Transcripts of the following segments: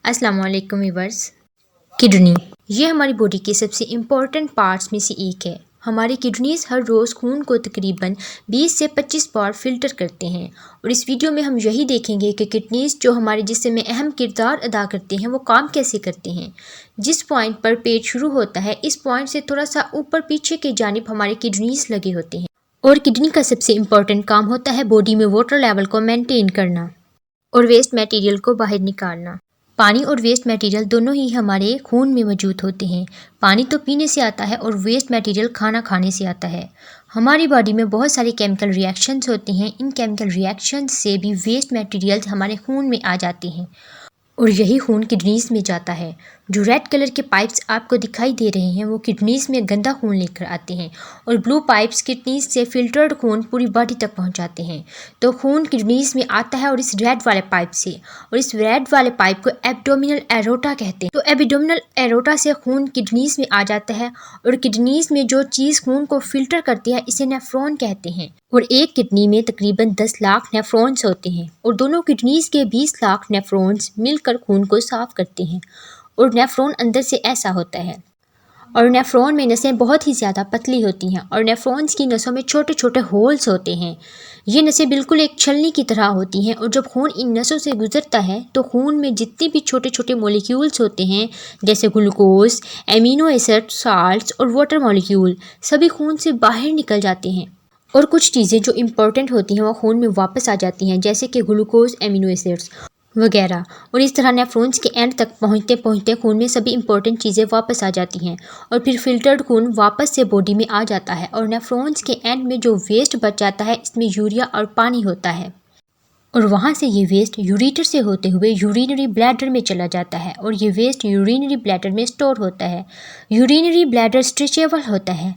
अस्सलाम वालेकुम viewers. Kidney ये हमारी बॉडी के सबसे इम्पॉर्टेंट पार्ट्स में से एक है। हमारी किडनीज हर रोज़ खून को तकरीबन 20 से 25 बार फिल्टर करते हैं और इस वीडियो में हम यही देखेंगे कि किडनीज जो हमारे जिस्म में अहम किरदार अदा करते हैं वो काम कैसे करते हैं। जिस पॉइंट पर पेट शुरू होता है इस पॉइंट से थोड़ा सा ऊपर पीछे की जानिब हमारे किडनीज लगे होते हैं और किडनी का सबसे इम्पॉर्टेंट काम होता है बॉडी में वाटर लेवल को मेंटेन करना और वेस्ट मटेरियल को बाहर निकालना। पानी और वेस्ट मटेरियल दोनों ही हमारे खून में मौजूद होते हैं। पानी तो पीने से आता है और वेस्ट मटेरियल खाना खाने से आता है। हमारी बॉडी में बहुत सारे केमिकल रिएक्शंस होते हैं। इन केमिकल रिएक्शंस से भी वेस्ट मटेरियल्स हमारे खून में आ जाते हैं और यही खून किडनीज में जाता है। जो रेड कलर के पाइप्स आपको दिखाई दे रहे हैं वो किडनीज में गंदा खून लेकर आते हैं और ब्लू पाइप्स किडनीज से फिल्टर्ड खून पूरी बॉडी तक पहुंचाते हैं। तो खून किडनीज में आता है और इस रेड वाले पाइप से, और इस रेड वाले पाइप को एब्डोमिनल एरोटा कहते हैं। तो एब्डोमिनल एरोटा से खून किडनीज में आ जाता है और किडनीज में जो चीज़ खून को फिल्टर करती है इसे नेफ्रॉन कहते हैं। और एक किडनी में तकरीबन 10 लाख नेफ्रॉन्स होते हैं और दोनों किडनीज के 20 लाख नेफ्रॉन्स मिलकर खून को साफ करते हैं। और नेफ्रॉन अंदर से ऐसा होता है और नेफ्रॉन में नसें बहुत ही ज़्यादा पतली होती हैं और नेफ्रॉन्स की नसों में छोटे छोटे होल्स होते हैं। ये नसें बिल्कुल एक छलनी की तरह होती हैं और जब खून इन नसों से गुजरता है तो खून में जितने भी छोटे छोटे मॉलिक्यूल्स होते हैं जैसे ग्लूकोज, एमिनो एसिड, साल्ट्स और वाटर मॉलिक्यूल सभी खून से बाहर निकल जाते हैं और कुछ चीज़ें जो इम्पोर्टेंट होती हैं वो खून में वापस आ जाती हैं जैसे कि ग्लूकोज, एमिनो एसिड्स वगैरह। और इस तरह नेफ्रॉन्स के एंड तक पहुंचते पहुंचते खून में सभी इंपॉर्टेंट चीज़ें वापस आ जाती हैं और फिर फिल्टर्ड खून वापस से बॉडी में आ जाता है। और नेफ्रॉन्स के एंड में जो वेस्ट बच जाता है इसमें यूरिया और पानी होता है और वहाँ से ये वेस्ट यूरेटर से होते हुए यूरिनरी ब्लैडर में चला जाता है और ये वेस्ट यूरिनरी ब्लैडर में स्टोर होता है। यूरिनरी ब्लैडर स्ट्रेचेबल होता है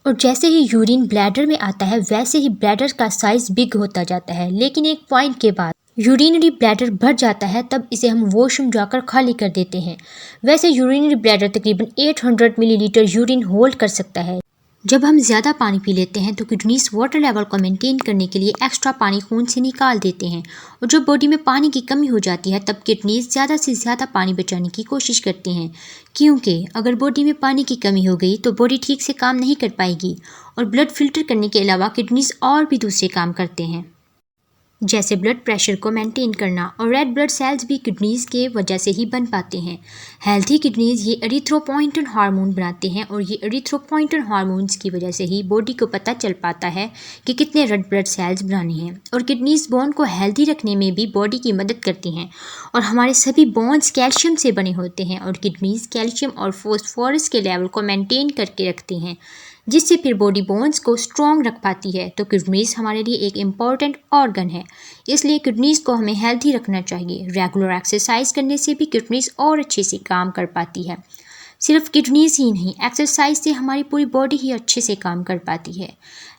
और जैसे ही यूरिन ब्लैडर में आता है वैसे ही ब्लैडर का साइज बिग होता जाता है। लेकिन एक पॉइंट के बाद यूरिनरी ब्लैडर भर जाता है तब इसे हम वॉशरूम जाकर खाली कर देते हैं। वैसे यूरिनरी ब्लैडर तकरीबन 800 मिलीलीटर यूरिन होल्ड कर सकता है। जब हम ज़्यादा पानी पी लेते हैं तो किडनीज वाटर लेवल को मेंटेन करने के लिए एक्स्ट्रा पानी खून से निकाल देते हैं और जब बॉडी में पानी की कमी हो जाती है तब किडनीज ज़्यादा से ज़्यादा पानी बचाने की कोशिश करते हैं, क्योंकि अगर बॉडी में पानी की कमी हो गई तो बॉडी ठीक से काम नहीं कर पाएगी। और ब्लड फिल्टर करने के अलावा किडनीज और भी दूसरे काम करते हैं जैसे ब्लड प्रेशर को मेंटेन करना, और रेड ब्लड सेल्स भी किडनीज के वजह से ही बन पाते हैं। हेल्थी किडनीज ये एरिथ्रोपोइएटिन हार्मोन बनाते हैं और ये एरिथ्रोपोइएटिन हार्मोन्स की वजह से ही बॉडी को पता चल पाता है कि कितने रेड ब्लड सेल्स बनाने हैं। और किडनीज बोन को हेल्थी रखने में भी बॉडी की मदद करती हैं और हमारे सभी बोन्स कैल्शियम से बने होते हैं और किडनीज कैल्शियम और फॉस्फोरस के लेवल को मेंटेन करके रखते हैं जिससे फिर बॉडी बोन्स को स्ट्रॉन्ग रख पाती है। तो किडनीज हमारे लिए एक इम्पॉर्टेंट ऑर्गन है, इसलिए किडनीज को हमें हेल्थी रखना चाहिए। रेगुलर एक्सरसाइज करने से भी किडनीज और अच्छे से काम कर पाती है। सिर्फ किडनीज ही नहीं, एक्सरसाइज से हमारी पूरी बॉडी ही अच्छे से काम कर पाती है।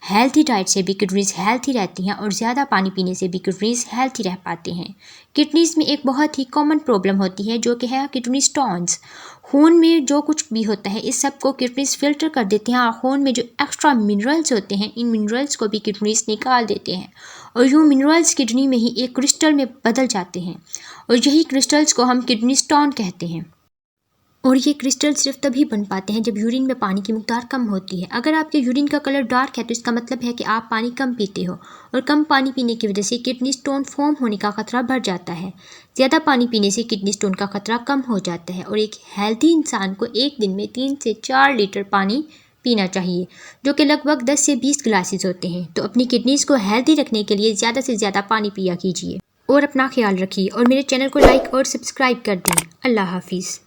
हेल्थी डाइट से भी किडनीज हेल्थी रहती हैं और ज़्यादा पानी पीने से भी किडनीज हेल्थी रह पाते हैं। किडनीज में एक बहुत ही कॉमन प्रॉब्लम होती है जो कि है किडनी स्टोन्स। खून में जो कुछ भी होता है इस सब को किडनीज फिल्टर कर देते हैं और खून में जो एक्स्ट्रा मिनरल्स होते हैं इन मिनरल्स को भी किडनीज निकाल देते हैं और यूँ मिनरल्स किडनी में ही एक क्रिस्टल में बदल जाते हैं और यही क्रिस्टल्स को हम किडनी स्टोन कहते हैं। और ये क्रिस्टल सिर्फ तभी बन पाते हैं जब यूरिन में पानी की मिकदार कम होती है। अगर आपके यूरिन का कलर डार्क है तो इसका मतलब है कि आप पानी कम पीते हो और कम पानी पीने की वजह से किडनी स्टोन फॉर्म होने का खतरा बढ़ जाता है। ज़्यादा पानी पीने से किडनी स्टोन का खतरा कम हो जाता है और एक हेल्थी इंसान को एक दिन में 3 से 4 लीटर पानी पीना चाहिए जो कि लगभग 10 से 20 ग्लासेस होते हैं। तो अपनी किडनीज को हेल्थी रखने के लिए ज़्यादा से ज़्यादा पानी पिया कीजिए और अपना ख्याल रखिए और मेरे चैनल को लाइक और सब्सक्राइब कर दें। अल्लाह हाफिज़।